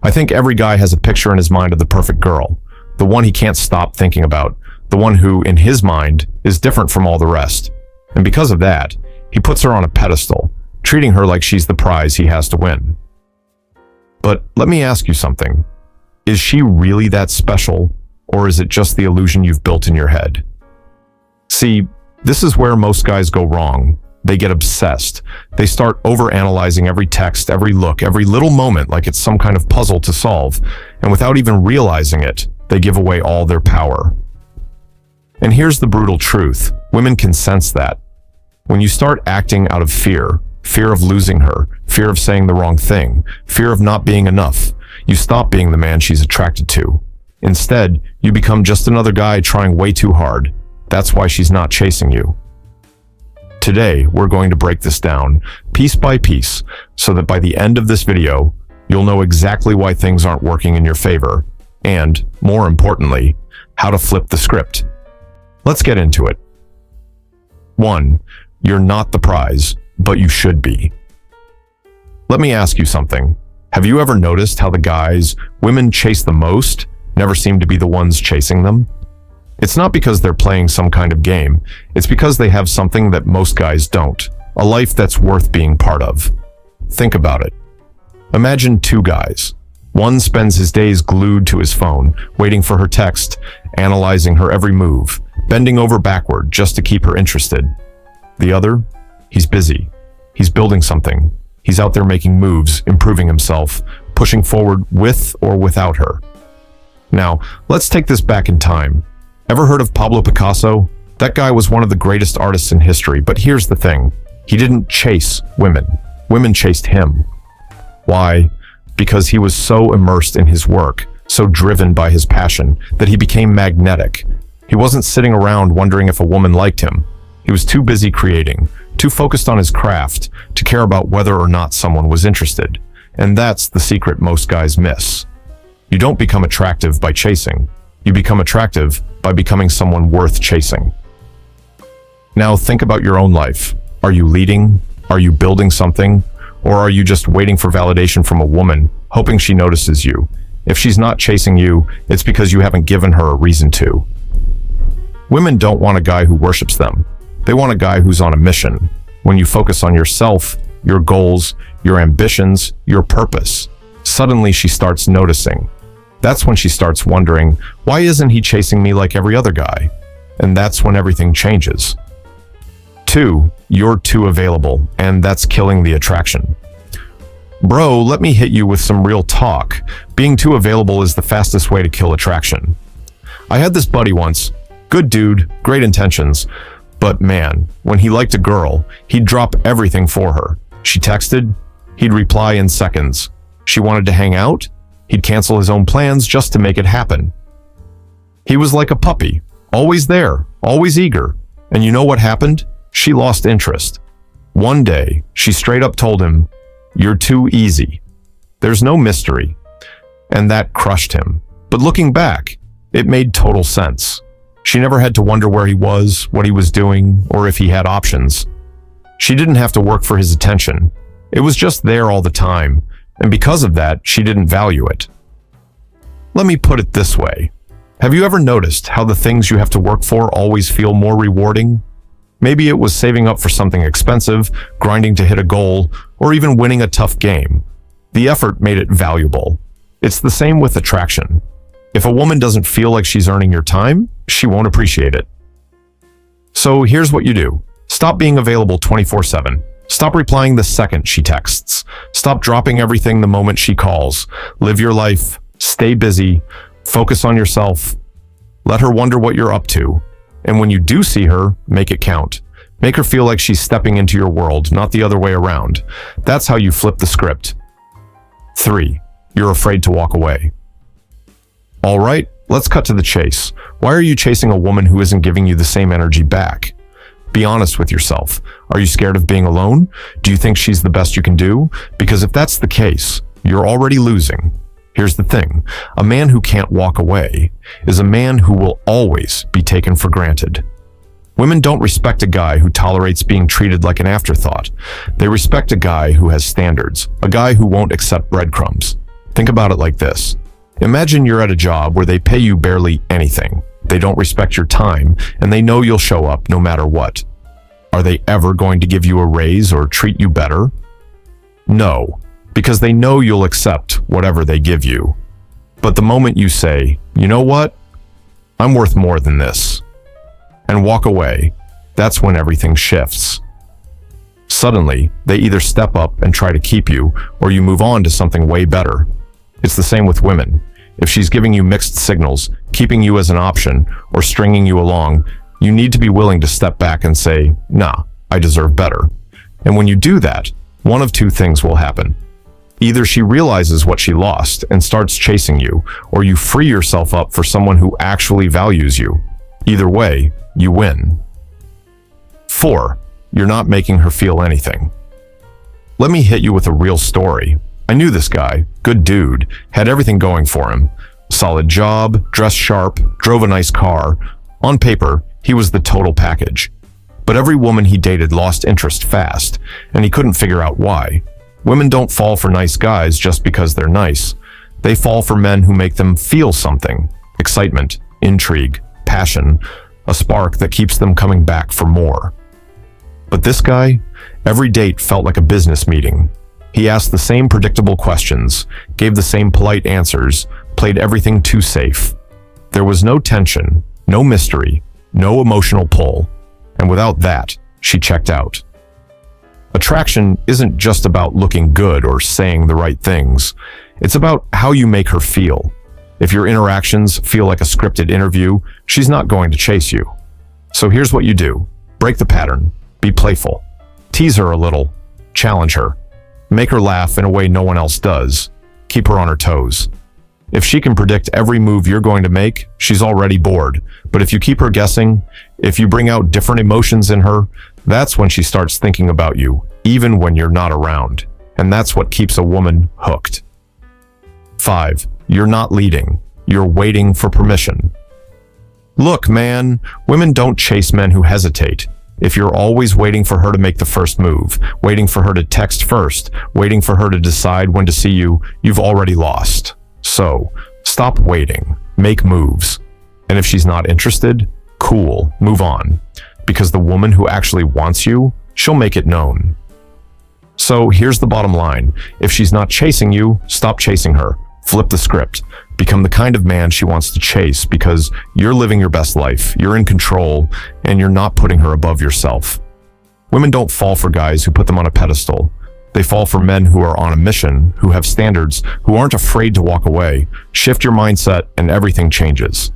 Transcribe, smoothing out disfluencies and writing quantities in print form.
I think every guy has a picture in his mind of the perfect girl, the one he can't stop thinking about, the one who, in his mind, is different from all the rest. And because of that, he puts her on a pedestal, treating her like she's the prize he has to win. But let me ask you something. Is she really that special, or is it just the illusion you've built in your head? See, this is where most guys go wrong. They get obsessed. They start overanalyzing every text, every look, every little moment like it's some kind of puzzle to solve, and without even realizing it, they give away all their power. And here's the brutal truth. Women can sense that. When you start acting out of fear of losing her, fear of saying the wrong thing, fear of not being enough, you stop being the man she's attracted to. Instead, you become just another guy trying way too hard. That's why she's not chasing you. Today, we're going to break this down, piece by piece, so that by the end of this video, you'll know exactly why things aren't working in your favor, and, more importantly, how to flip the script. Let's get into it. 1. You're not the prize, but you should be. Let me ask you something. Have you ever noticed how the guys women chase the most never seem to be the ones chasing them? It's not because they're playing some kind of game. It's because they have something that most guys don't. A life that's worth being part of. Think about it. Imagine two guys. One spends his days glued to his phone, waiting for her text, analyzing her every move, bending over backward just to keep her interested. The other, he's busy. He's building something. He's out there making moves, improving himself, pushing forward with or without her. Now, let's take this back in time. Ever heard of Pablo Picasso? That guy was one of the greatest artists in history, but here's the thing. He didn't chase women. Women chased him. Why? Because he was so immersed in his work, so driven by his passion, that he became magnetic. He wasn't sitting around wondering if a woman liked him. He was too busy creating, too focused on his craft, to care about whether or not someone was interested. And that's the secret most guys miss. You don't become attractive by chasing. You become attractive by becoming someone worth chasing. Now think about your own life. Are you leading? Are you building something? Or are you just waiting for validation from a woman, hoping she notices you? If she's not chasing you, it's because you haven't given her a reason to. Women don't want a guy who worships them. They want a guy who's on a mission. When you focus on yourself, your goals, your ambitions, your purpose, suddenly she starts noticing. That's when she starts wondering, why isn't he chasing me like every other guy? And that's when everything changes. 2. You're too available, and that's killing the attraction. Bro, let me hit you with some real talk. Being too available is the fastest way to kill attraction. I had this buddy once. Good dude, great intentions. But man, when he liked a girl, he'd drop everything for her. She texted, he'd reply in seconds. She wanted to hang out, he'd cancel his own plans just to make it happen. He was like a puppy, always there, always eager. And you know what happened? She lost interest. One day, she straight up told him, "You're too easy." There's no mystery. And that crushed him. But looking back, it made total sense. She never had to wonder where he was, what he was doing, or if he had options. She didn't have to work for his attention. It was just there all the time, and because of that, she didn't value it. Let me put it this way. Have you ever noticed how the things you have to work for always feel more rewarding? Maybe it was saving up for something expensive, grinding to hit a goal, or even winning a tough game. The effort made it valuable. It's the same with attraction. If a woman doesn't feel like she's earning your time, she won't appreciate it. So here's what you do. Stop being available 24/7. Stop replying the second she texts. Stop dropping everything the moment she calls. Live your life. Stay busy. Focus on yourself. Let her wonder what you're up to. And when you do see her, make it count. Make her feel like she's stepping into your world, not the other way around. That's how you flip the script. 3. You're afraid to walk away. All right, let's cut to the chase. Why are you chasing a woman who isn't giving you the same energy back? Be honest with yourself. Are you scared of being alone? Do you think she's the best you can do? Because if that's the case, you're already losing. Here's the thing. A man who can't walk away is a man who will always be taken for granted. Women don't respect a guy who tolerates being treated like an afterthought. They respect a guy who has standards, a guy who won't accept breadcrumbs. Think about it like this. Imagine you're at a job where they pay you barely anything. They don't respect your time, and they know you'll show up no matter what. Are they ever going to give you a raise or treat you better? No, because they know you'll accept whatever they give you. But the moment you say, you know what? I'm worth more than this, and walk away, that's when everything shifts. Suddenly, they either step up and try to keep you, or you move on to something way better. It's the same with women. If she's giving you mixed signals, keeping you as an option, or stringing you along, you need to be willing to step back and say, nah, I deserve better. And when you do that, one of two things will happen. Either she realizes what she lost and starts chasing you, or you free yourself up for someone who actually values you. Either way, you win. 4. You're not making her feel anything. Let me hit you with a real story. I knew this guy, good dude, had everything going for him. Solid job, dressed sharp, drove a nice car. On paper, he was the total package. But every woman he dated lost interest fast, and he couldn't figure out why. Women don't fall for nice guys just because they're nice. They fall for men who make them feel something. Excitement, intrigue, passion, a spark that keeps them coming back for more. But this guy, every date felt like a business meeting. He asked the same predictable questions, gave the same polite answers, played everything too safe. There was no tension, no mystery, no emotional pull. And without that, she checked out. Attraction isn't just about looking good or saying the right things. It's about how you make her feel. If your interactions feel like a scripted interview, she's not going to chase you. So here's what you do. Break the pattern. Be playful. Tease her a little. Challenge her. Make her laugh in a way no one else does. Keep her on her toes. If she can predict every move you're going to make, she's already bored. But if you keep her guessing, if you bring out different emotions in her, that's when she starts thinking about you, even when you're not around. And that's what keeps a woman hooked. 5. You're not leading. You're waiting for permission. Look, man, women don't chase men who hesitate. If you're always waiting for her to make the first move, waiting for her to text first, waiting for her to decide when to see you, you've already lost. So, stop waiting. Make moves. And if she's not interested, cool, move on. Because the woman who actually wants you, she'll make it known. So here's the bottom line. If she's not chasing you, stop chasing her. Flip the script. Become the kind of man she wants to chase because you're living your best life, you're in control, and you're not putting her above yourself. Women don't fall for guys who put them on a pedestal. They fall for men who are on a mission, who have standards, who aren't afraid to walk away. Shift your mindset and everything changes.